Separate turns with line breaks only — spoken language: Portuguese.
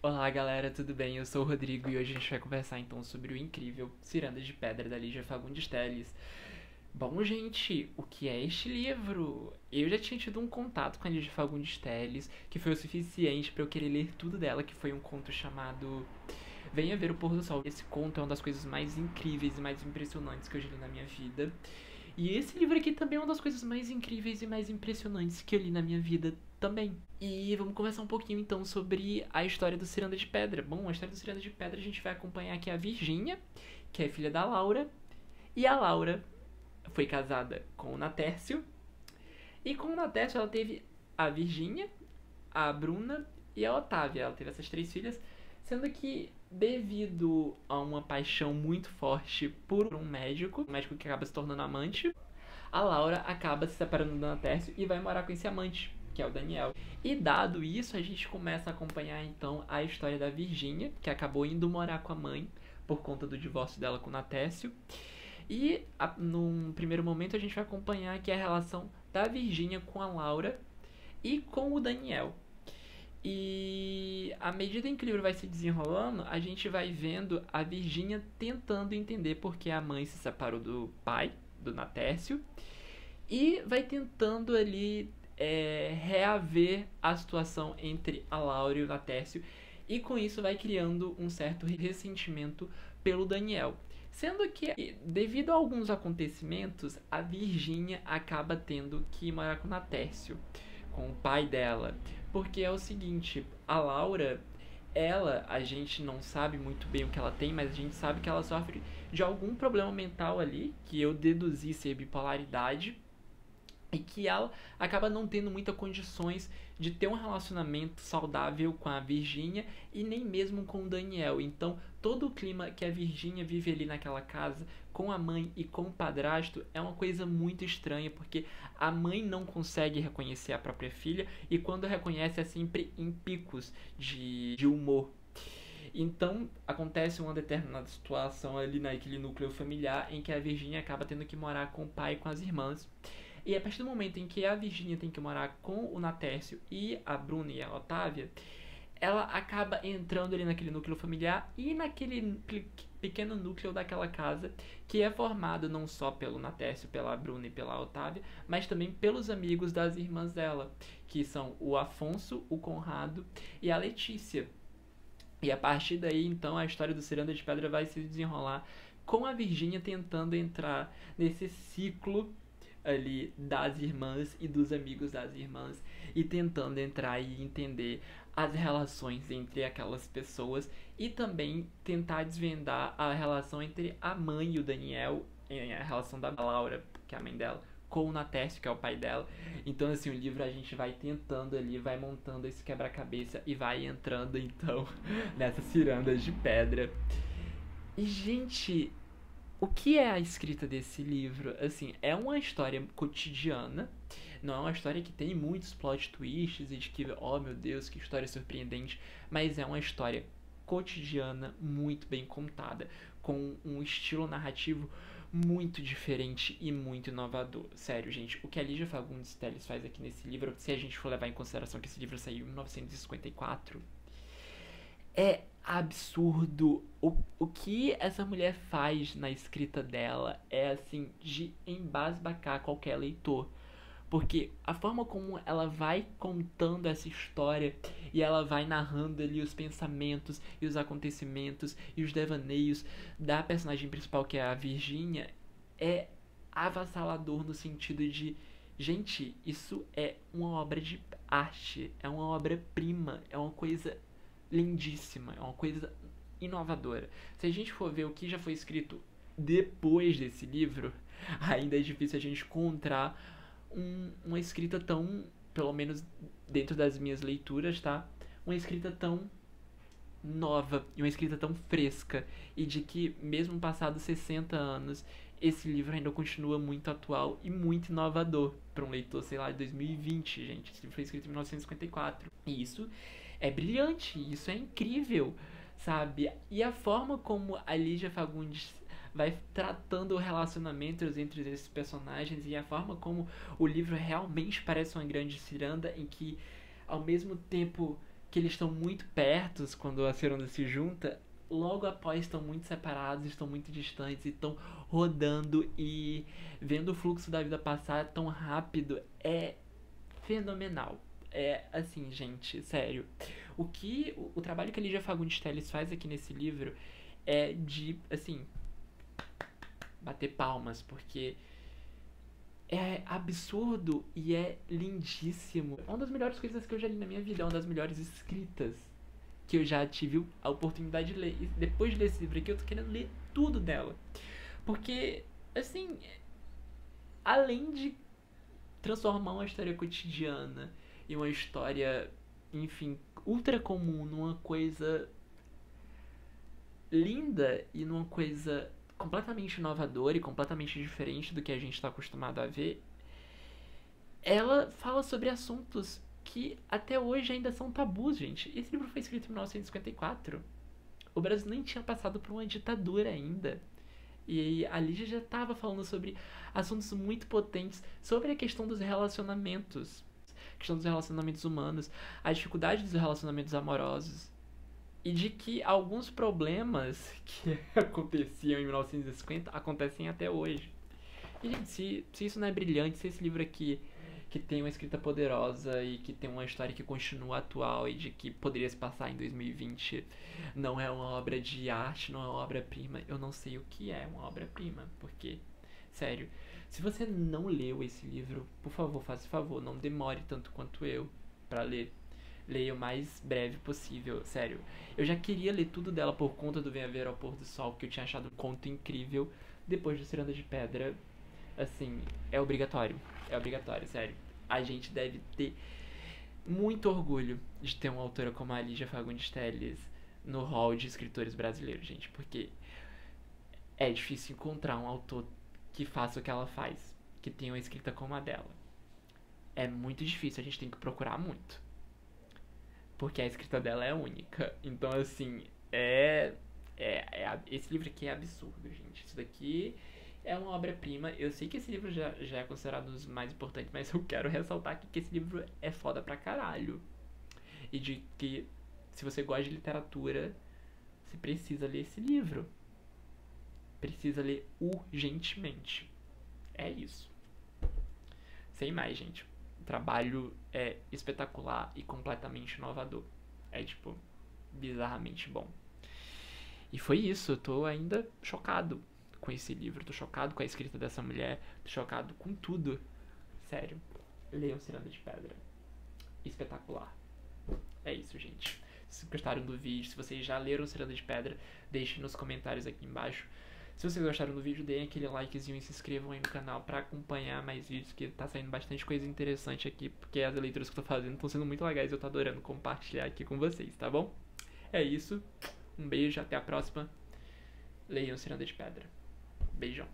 Olá galera, tudo bem? Eu sou o Rodrigo e hoje a gente vai conversar então sobre o incrível Cirandas de Pedra da Lígia Fagundes Telles. Bom, gente, o que é este livro? Eu já tinha tido um contato com a Lígia Fagundes Telles, que foi o suficiente para eu querer ler tudo dela, que foi um conto chamado Venha Ver o Pôr do Sol. Esse conto é uma das coisas mais incríveis e mais impressionantes que eu já li na minha vida. E esse livro aqui também é uma das coisas mais incríveis e mais impressionantes que eu li na minha vida também. E vamos conversar um pouquinho então sobre a história do Ciranda de Pedra. Bom, a história do Ciranda de Pedra a gente vai acompanhar aqui a Virgínia, que é filha da Laura. E a Laura foi casada com o Natércio. E com o Natércio ela teve a Virgínia, a Bruna e a Otávia. Ela teve essas três filhas, sendo que devido a uma paixão muito forte por um médico que acaba se tornando amante, a Laura acaba se separando do Natércio e vai morar com esse amante, que é o Daniel. E dado isso, a gente começa a acompanhar então a história da Virgínia, que acabou indo morar com a mãe por conta do divórcio dela com o Natércio. E num primeiro momento a gente vai acompanhar aqui a relação da Virgínia com a Laura e com o Daniel. E à medida em que o livro vai se desenrolando, a gente vai vendo a Virgínia tentando entender por que a mãe se separou do pai, do Natércio, e vai tentando ali reaver a situação entre a Laura e o Natércio, e com isso vai criando um certo ressentimento pelo Daniel. Sendo que, devido a alguns acontecimentos, a Virgínia acaba tendo que morar com o Natércio, com o pai dela. Porque é o seguinte, a Laura, ela, a gente não sabe muito bem o que ela tem, mas a gente sabe que ela sofre de algum problema mental ali, que eu deduzi ser bipolaridade, e que ela acaba não tendo muitas condições de ter um relacionamento saudável com a Virgínia e nem mesmo com o Daniel. Então, todo o clima que a Virgínia vive ali naquela casa com a mãe e com o padrasto é uma coisa muito estranha, porque a mãe não consegue reconhecer a própria filha e quando reconhece é sempre em picos de humor. Então, acontece uma determinada situação ali naquele núcleo familiar em que a Virgínia acaba tendo que morar com o pai e com as irmãs. E a partir do momento em que a Virgínia tem que morar com o Natércio e a Bruna e a Otávia, ela acaba entrando ali naquele núcleo familiar e naquele pequeno núcleo daquela casa que é formado não só pelo Natércio, pela Bruna e pela Otávia, mas também pelos amigos das irmãs dela, que são o Afonso, o Conrado e a Letícia. E a partir daí, então, a história do Ciranda de Pedra vai se desenrolar com a Virgínia tentando entrar nesse ciclo ali das irmãs e dos amigos das irmãs e tentando entrar e entender as relações entre aquelas pessoas e também tentar desvendar a relação entre a mãe e o Daniel, a relação da Laura, que é a mãe dela, com o Natércio, que é o pai dela. Então, assim, o livro a gente vai tentando ali, vai montando esse quebra-cabeça e vai entrando, então, nessas cirandas de pedra. E, gente, o que é a escrita desse livro? Assim, é uma história cotidiana, não é uma história que tem muitos plot twists e de que, oh meu Deus, que história surpreendente, mas é uma história cotidiana muito bem contada, com um estilo narrativo muito diferente e muito inovador. Sério, gente, o que a Lígia Fagundes Telles faz aqui nesse livro, se a gente for levar em consideração que esse livro saiu em 1954, é absurdo. O que essa mulher faz na escrita dela é assim de embasbacar qualquer leitor. Porque a forma como ela vai contando essa história e ela vai narrando ali os pensamentos e os acontecimentos e os devaneios da personagem principal, que é a Virgínia, é avassalador no sentido de, gente, isso é uma obra de arte, é uma obra-prima, é uma coisa lindíssima, é uma coisa inovadora. Se a gente for ver o que já foi escrito depois desse livro, ainda é difícil a gente encontrar uma escrita tão, pelo menos dentro das minhas leituras, tá? Uma escrita tão nova e uma escrita tão fresca e de que mesmo passados 60 anos esse livro ainda continua muito atual e muito inovador para um leitor, sei lá, de 2020, gente. Esse livro foi escrito em 1954. E isso é brilhante, isso é incrível, sabe? E a forma como a Lígia Fagundes vai tratando o relacionamento entre esses personagens e a forma como o livro realmente parece uma grande ciranda em que, ao mesmo tempo, que eles estão muito perto quando a Ciranda se junta, logo após estão muito separados, estão muito distantes e estão rodando e vendo o fluxo da vida passar tão rápido. É fenomenal. É assim, gente, sério. O trabalho que a Lígia Fagundes Telles faz aqui nesse livro é de, assim, bater palmas, porque é absurdo e é lindíssimo. É uma das melhores coisas que eu já li na minha vida, é uma das melhores escritas que eu já tive a oportunidade de ler. E depois de ler esse livro aqui, eu tô querendo ler tudo dela. Porque, assim, além de transformar uma história cotidiana em uma história, enfim, ultra comum numa coisa linda e numa coisa completamente inovadora e completamente diferente do que a gente está acostumado a ver, ela fala sobre assuntos que até hoje ainda são tabus, gente. Esse livro foi escrito em 1954. O Brasil nem tinha passado por uma ditadura ainda. E a Lígia já estava falando sobre assuntos muito potentes, sobre a questão dos relacionamentos, a questão dos relacionamentos humanos, a dificuldade dos relacionamentos amorosos, e de que alguns problemas que aconteciam em 1950 acontecem até hoje. E, gente, se isso não é brilhante, se esse livro aqui, que tem uma escrita poderosa e que tem uma história que continua atual e de que poderia se passar em 2020, não é uma obra de arte, não é uma obra-prima, eu não sei o que é uma obra-prima, porque, sério, se você não leu esse livro, por favor, faça favor, não demore tanto quanto eu pra ler. Leia o mais breve possível, sério. Eu já queria ler tudo dela por conta do Venha Ver ao Pôr do Sol, porque eu tinha achado um conto incrível. Depois do Ciranda de Pedra, assim, é obrigatório, sério. A gente deve ter muito orgulho de ter uma autora como a Lígia Fagundes Telles no hall de escritores brasileiros, gente, porque é difícil encontrar um autor que faça o que ela faz, que tenha uma escrita como a dela. É muito difícil, a gente tem que procurar muito. Porque a escrita dela é única. Então, assim, esse livro aqui é absurdo, gente. Isso daqui é uma obra-prima. Eu sei que esse livro já é considerado um dos mais importantes, mas eu quero ressaltar aqui que esse livro é foda pra caralho. E de que, se você gosta de literatura, você precisa ler esse livro. Precisa ler urgentemente. É isso. Sem mais, gente. O trabalho é espetacular e completamente inovador. É, tipo, bizarramente bom. E foi isso, eu tô ainda chocado com esse livro. Tô chocado com a escrita dessa mulher. Tô chocado com tudo. Sério. Leiam Ciranda de Pedra. Espetacular. É isso, gente. Se gostaram do vídeo, se vocês já leram Ciranda de Pedra, deixem nos comentários aqui embaixo. Se vocês gostaram do vídeo, deem aquele likezinho e se inscrevam aí no canal pra acompanhar mais vídeos, que tá saindo bastante coisa interessante aqui, porque as leituras que eu tô fazendo estão sendo muito legais e eu tô adorando compartilhar aqui com vocês, tá bom? É isso. Um beijo, até a próxima. Leiam Ciranda de Pedra. Beijão.